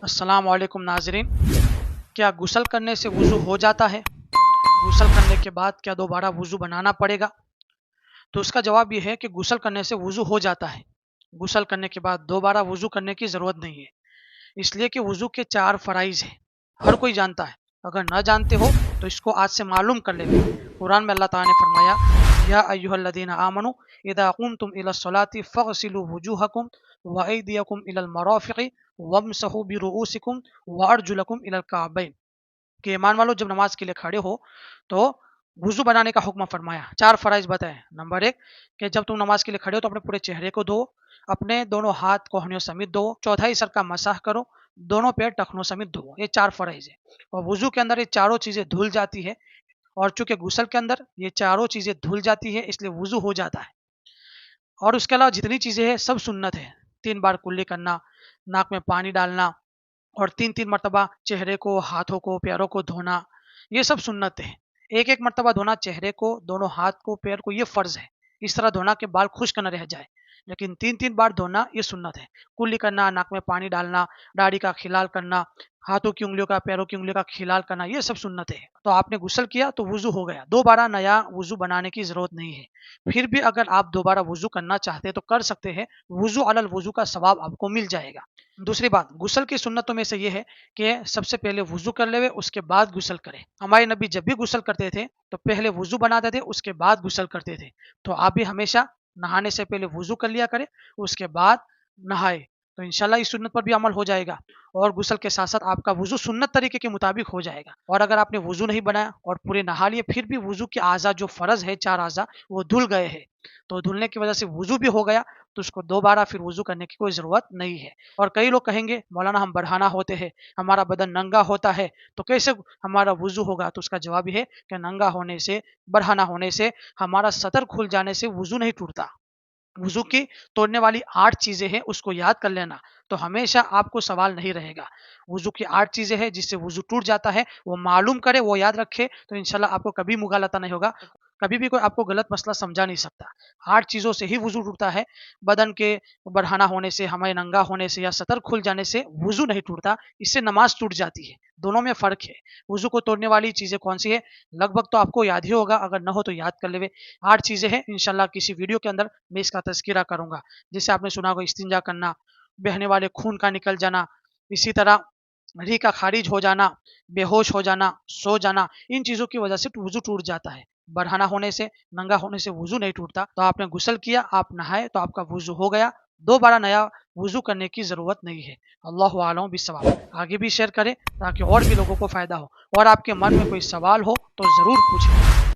अस्सलाम वालेकुम नाज़रीन। क्या गुस्ल करने से वज़ू हो जाता है? गुस्ल करने के बाद क्या दोबारा वज़ू बनाना पड़ेगा? तो उसका जवाब ये है कि गुस्ल करने से वज़ू हो जाता है। गुस्ल करने के बाद दोबारा वज़ू करने की ज़रूरत नहीं है, इसलिए कि वज़ू के 4 फ़राइज़ हैं, हर कोई जानता है। अगर न जानते हो तो इसको आज से मालूम कर लें। कुरान में अल्लाह ताला ने फरमाया, या अय्युहल्लज़ीना आमनू इज़ा क़ुमतुम इलस्सलाति फ़ग़सिलू वुजूहकुम व अयदियकुम इलल मराफ़िक़ि वम्सहू बिरुऊसिकुम व अर्जुलकुम इलल काबैन। कि ईमान वालों, जब नमाज के लिए खड़े हो तो वुज़ू बनाने का हुक्म फरमाया। 4 फ़राइज़ बताए। नंबर 1 कि जब तुम नमाज के लिए खड़े हो तो अपने पूरे चेहरे को धो, अपने दोनों हाथ कोहनियों समेत धो, चौथाई सर का मसाह करो, दोनों पैर टखनों समेत धो। ये 4 फ़राइज़ है और वुज़ू के अंदर ये चारों चीज़ें धुल जाती है और चूँकि गुस्ल के अंदर ये चारों चीज़ें धुल जाती है, इसलिए वुज़ू हो जाता है। और उसके अलावा जितनी चीज़ें हैं सब सुन्नत है। 3 बार कुल्ली करना, नाक में पानी डालना और 3-3 मर्तबा चेहरे को, हाथों को, पैरों को धोना, ये सब सुन्नत है। एक-एक मर्तबा धोना चेहरे को, दोनों हाथ को, पैर को, ये फ़र्ज़ है। इस तरह धोना कि बाल खुश्क न रह जाए। लेकिन 3-3 बार धोना ये सुन्नत है। कुल्ली करना, नाक में पानी डालना, दाढ़ी का खिलाल करना, हाथों की उँगलियों का, पैरों की उँगलियों का खिलाल करना, ये सब सुन्नत है। तो आपने गुस्ल किया तो वुज़ू हो गया। दोबारा नया वुज़ू बनाने की ज़रूरत नहीं है। फिर भी अगर आप दोबारा वुज़ू करना चाहते हैं तो कर सकते हैं। वुज़ू अलल वुज़ू का सवाब आपको मिल जाएगा। दूसरी बात, गुस्ल की सुन्नतों में से ये है कि सबसे पहले वुज़ू कर लेवे, उसके बाद गुस्ल करें। हमारे नबी जब भी गुस्ल करते थे तो पहले वुज़ू बनाते थे, उसके बाद गुस्ल करते थे। तो आप भी हमेशा नहाने से पहले वुज़ू कर लिया करें, उसके बाद नहाए। तो इंशाल्लाह इस सुन्नत पर भी अमल हो जाएगा और गुस्ल के साथ-साथ आपका वुज़ू सुन्नत तरीके के मुताबिक हो जाएगा। और अगर आपने वुज़ू नहीं बनाया और पूरे नहा लिए, फिर भी वुज़ू के अज़ा जो फ़र्ज़ है, 4 अज़ा, वो धुल गए हैं, तो धुलने की वजह से वुज़ू भी हो गया, तो उसको दोबारा फिर वुज़ू करने की कोई ज़रूरत नहीं है। और कई लोग कहेंगे, मौलाना हम बरहाना होते हैं, हमारा बदन नंगा होता है, तो कैसे हमारा वुज़ू होगा? तो उसका जवाब ये है कि नंगा होने से, बरहाना होने से, हमारा सतर खुल जाने से वुज़ू नहीं टूटता। वुज़ू की तोड़ने वाली 8 चीज़ें हैं, उसको याद कर लेना, तो हमेशा आपको सवाल नहीं रहेगा। वुज़ू की 8 चीज़ें हैं जिससे वुज़ू टूट जाता है, वो मालूम करे, वो याद रखे, तो इंशाल्लाह आपको कभी मुग़ालता नहीं होगा, कभी भी कोई आपको गलत मसला समझा नहीं सकता। 8 चीज़ों से ही वुज़ू टूटता है। बदन के बरहाना होने से, हमें नंगा होने से या सतर खुल जाने से वुज़ू नहीं टूटता, इससे नमाज़ टूट जाती है। दोनों में फ़र्क है। वुज़ू को तोड़ने वाली चीज़ें कौन-सी है? लगभग तो आपको याद ही होगा, अगर न हो तो याद कर लेवे। 8 चीज़ें हैं, इंशाल्लाह किसी वीडियो के अंदर मैं इसका तज़किरा करूँगा। जैसे आपने सुना होगा इस्तिंजा करना, बहने वाले खून का निकल जाना, इसी तरह री का खारिज हो जाना, बेहोश हो जाना, सो जाना, इन चीज़ों की वजह से वुज़ू टूट जाता है। बरहना होने से, नंगा होने से वुज़ू नहीं टूटता। तो आपने गुस्ल किया, आप नहाए तो आपका वुज़ू हो गया, दोबारा नया वुज़ू करने की ज़रूरत नहीं है। अल्लाहु आलम बिस्सवाब। आगे भी शेयर करें ताकि और भी लोगों को फ़ायदा हो और आपके मन में कोई सवाल हो तो ज़रूर पूछें।